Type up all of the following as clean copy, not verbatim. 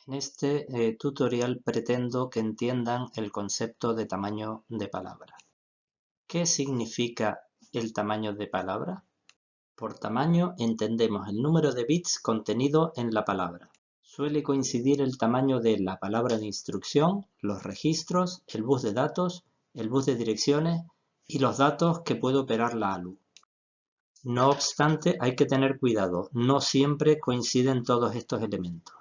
En este tutorial pretendo que entiendan el concepto de tamaño de palabra. ¿Qué significa el tamaño de palabra? Por tamaño entendemos el número de bits contenido en la palabra. Suele coincidir el tamaño de la palabra de instrucción, los registros, el bus de datos, el bus de direcciones y los datos que puede operar la ALU. No obstante, hay que tener cuidado, no siempre coinciden todos estos elementos.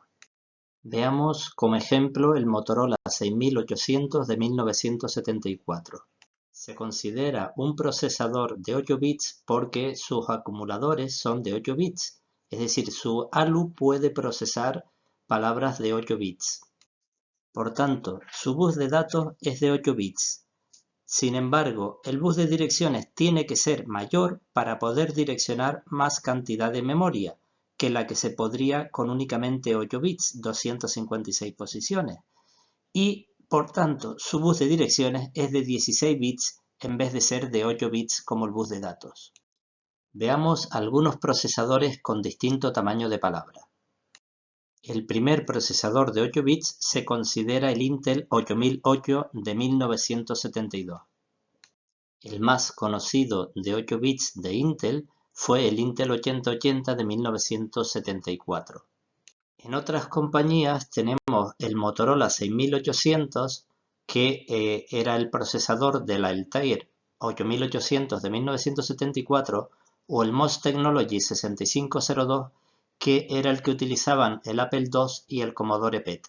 Veamos como ejemplo el Motorola 6800 de 1974. Se considera un procesador de 8 bits porque sus acumuladores son de 8 bits, es decir, su ALU puede procesar palabras de 8 bits. Por tanto, su bus de datos es de 8 bits. Sin embargo, el bus de direcciones tiene que ser mayor para poder direccionar más cantidad de memoria que la que se podría con únicamente 8 bits, 256 posiciones. Y, por tanto, su bus de direcciones es de 16 bits en vez de ser de 8 bits como el bus de datos. Veamos algunos procesadores con distinto tamaño de palabra. El primer procesador de 8 bits se considera el Intel 8008 de 1972. El más conocido de 8 bits de Intel fue el Intel 8080 de 1974. En otras compañías tenemos el Motorola 6800, que era el procesador de la Altair 8800 de 1974, o el MOS Technology 6502, que era el que utilizaban el Apple II y el Commodore PET.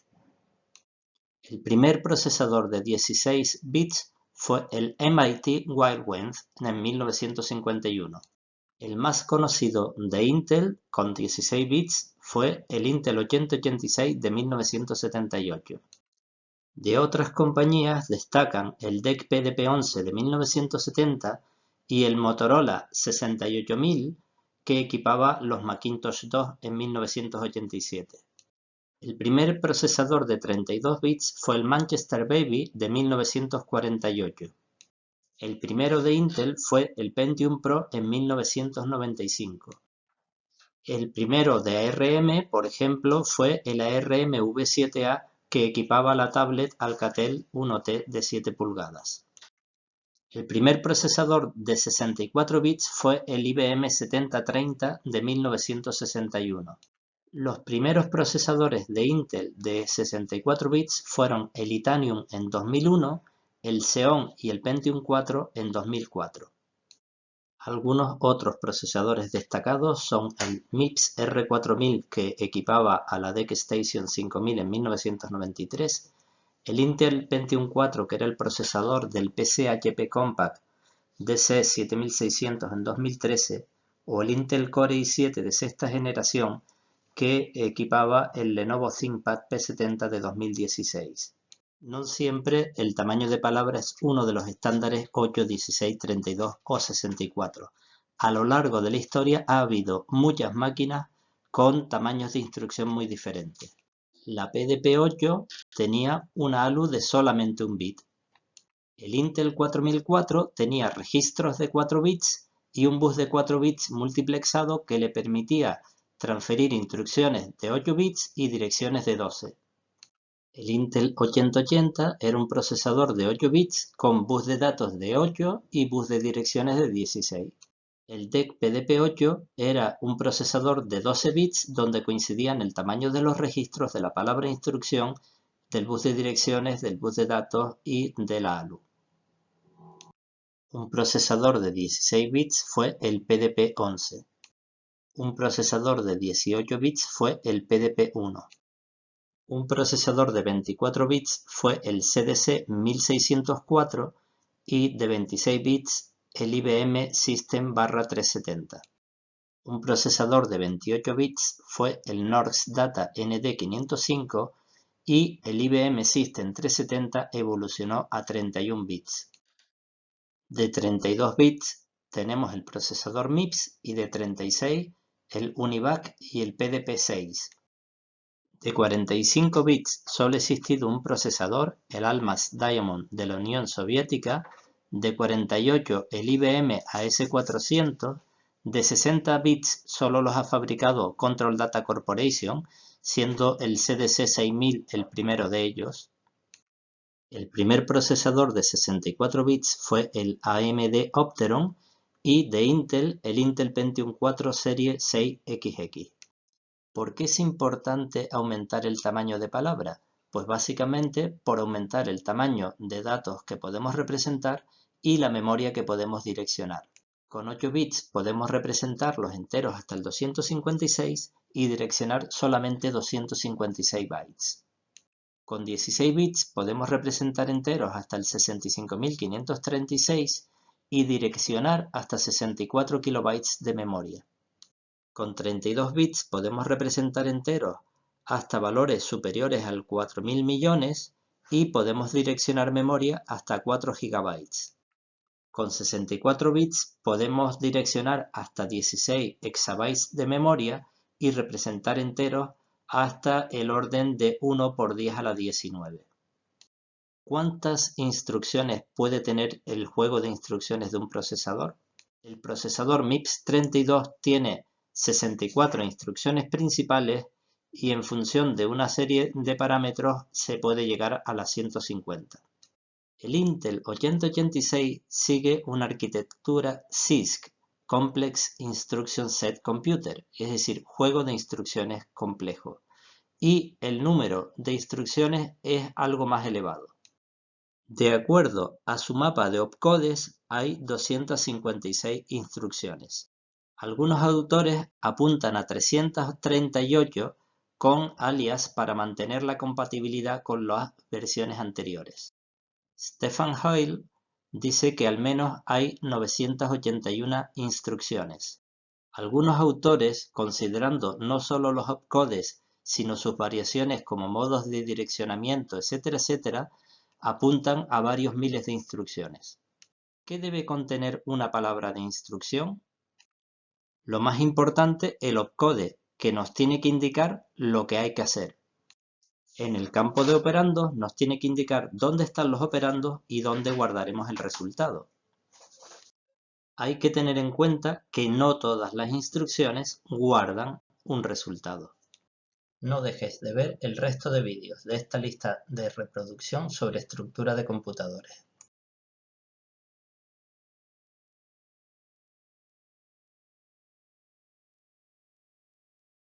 El primer procesador de 16 bits fue el MIT Whirlwind en 1951. El más conocido de Intel, con 16 bits, fue el Intel 8086 de 1978. De otras compañías destacan el DEC PDP-11 de 1970 y el Motorola 68000, que equipaba los Macintosh II en 1987. El primer procesador de 32 bits fue el Manchester Baby de 1948. El primero de Intel fue el Pentium Pro en 1995. El primero de ARM, por ejemplo, fue el ARM V7A, que equipaba la tablet Alcatel 1T de 7 pulgadas. El primer procesador de 64 bits fue el IBM 7030 de 1961. Los primeros procesadores de Intel de 64 bits fueron el Itanium en 2001, el Xeon y el Pentium 4 en 2004. Algunos otros procesadores destacados son el MIPS R4000, que equipaba a la DEC Station 5000 en 1993, el Intel Pentium 4, que era el procesador del PC HP Compact DC7600 en 2013, o el Intel Core i7 de sexta generación, que equipaba el Lenovo ThinkPad P70 de 2016. No siempre el tamaño de palabra es uno de los estándares 8, 16, 32 o 64. A lo largo de la historia ha habido muchas máquinas con tamaños de instrucción muy diferentes. La PDP-8 tenía una ALU de solamente un bit. El Intel 4004 tenía registros de 4 bits y un bus de 4 bits multiplexado que le permitía transferir instrucciones de 8 bits y direcciones de 12. El Intel 8080 era un procesador de 8 bits con bus de datos de 8 y bus de direcciones de 16. El DEC PDP-8 era un procesador de 12 bits donde coincidían el tamaño de los registros de la palabra instrucción, del bus de direcciones, del bus de datos y de la ALU. Un procesador de 16 bits fue el PDP-11. Un procesador de 18 bits fue el PDP-1. Un procesador de 24 bits fue el CDC 1604 y de 26 bits el IBM System/370. Un procesador de 28 bits fue el Norsk Data ND505 y el IBM System 370 evolucionó a 31 bits. De 32 bits tenemos el procesador MIPS y de 36 el UNIVAC y el PDP-6. De 45 bits solo ha existido un procesador, el Almaz Diamond de la Unión Soviética, de 48 el IBM AS400, de 60 bits solo los ha fabricado Control Data Corporation, siendo el CDC 6000 el primero de ellos. El primer procesador de 64 bits fue el AMD Opteron y de Intel el Intel Pentium 4 serie 6XX. ¿Por qué es importante aumentar el tamaño de palabra? Pues básicamente por aumentar el tamaño de datos que podemos representar y la memoria que podemos direccionar. Con 8 bits podemos representar los enteros hasta el 256 y direccionar solamente 256 bytes. Con 16 bits podemos representar enteros hasta el 65.536 y direccionar hasta 64 kilobytes de memoria. Con 32 bits podemos representar enteros hasta valores superiores al 4.000 millones y podemos direccionar memoria hasta 4 gigabytes. Con 64 bits podemos direccionar hasta 16 exabytes de memoria y representar enteros hasta el orden de 1 por 10 a la 19. ¿Cuántas instrucciones puede tener el juego de instrucciones de un procesador? El procesador MIPS 32 tiene 64 instrucciones principales y en función de una serie de parámetros se puede llegar a las 150. El Intel 8086 sigue una arquitectura CISC, Complex Instruction Set Computer, es decir, juego de instrucciones complejo, y el número de instrucciones es algo más elevado. De acuerdo a su mapa de opcodes, hay 256 instrucciones. Algunos autores apuntan a 338 con alias para mantener la compatibilidad con las versiones anteriores. Stefan Hoyle dice que al menos hay 981 instrucciones. Algunos autores, considerando no solo los opcodes, sino sus variaciones como modos de direccionamiento, etc., apuntan a varios miles de instrucciones. ¿Qué debe contener una palabra de instrucción? Lo más importante, el opcode, que nos tiene que indicar lo que hay que hacer. En el campo de operandos nos tiene que indicar dónde están los operandos y dónde guardaremos el resultado. Hay que tener en cuenta que no todas las instrucciones guardan un resultado. No dejes de ver el resto de vídeos de esta lista de reproducción sobre estructura de computadores.